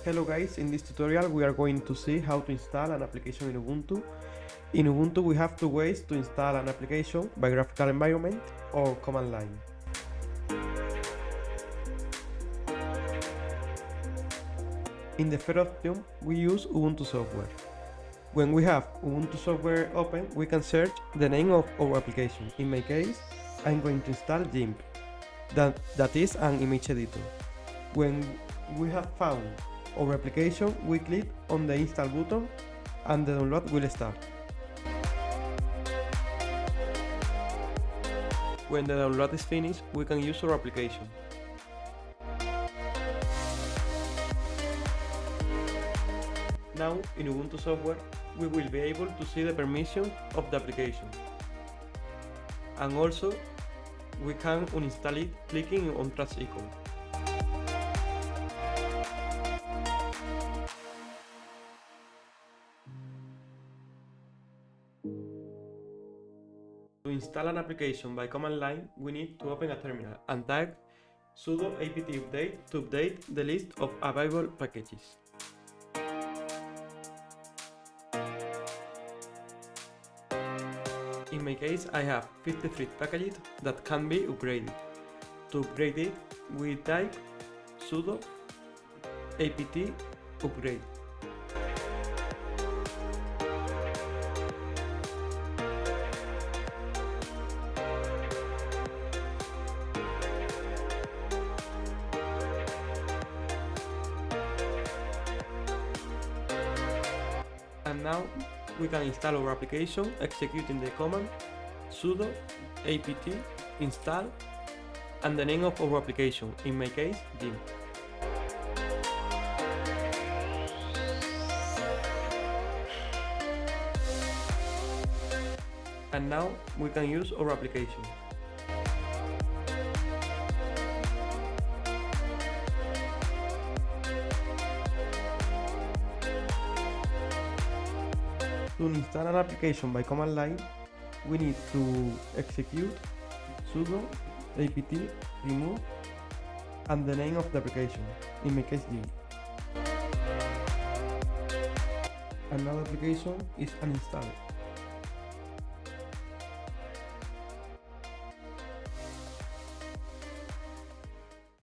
Hello guys, in this tutorial we are going to see how to install an application in Ubuntu. In Ubuntu we have two ways to install an application: by graphical environment or command line. In the first option we use Ubuntu Software. When we have Ubuntu Software open, we can search the name of our application. In my case, I'm going to install GIMP, that is an image editor. When we have found our application, we click on the install button and the download will start. When the download is finished, we can use our application. Now, in Ubuntu Software, we will be able to see the permissions of the application. And also, we can uninstall it clicking on trash icon. To install an application by command line, we need to open a terminal and type sudo apt update to update the list of available packages. In my case, I have 53 packages that can be upgraded. To upgrade it, we type sudo apt upgrade. And now we can install our application executing the command sudo apt install and the name of our application, in my case GIMP. And now we can use our application. To install an application by command line, we need to execute sudo apt remove and the name of the application, in my case GIMP. And now the application is uninstalled.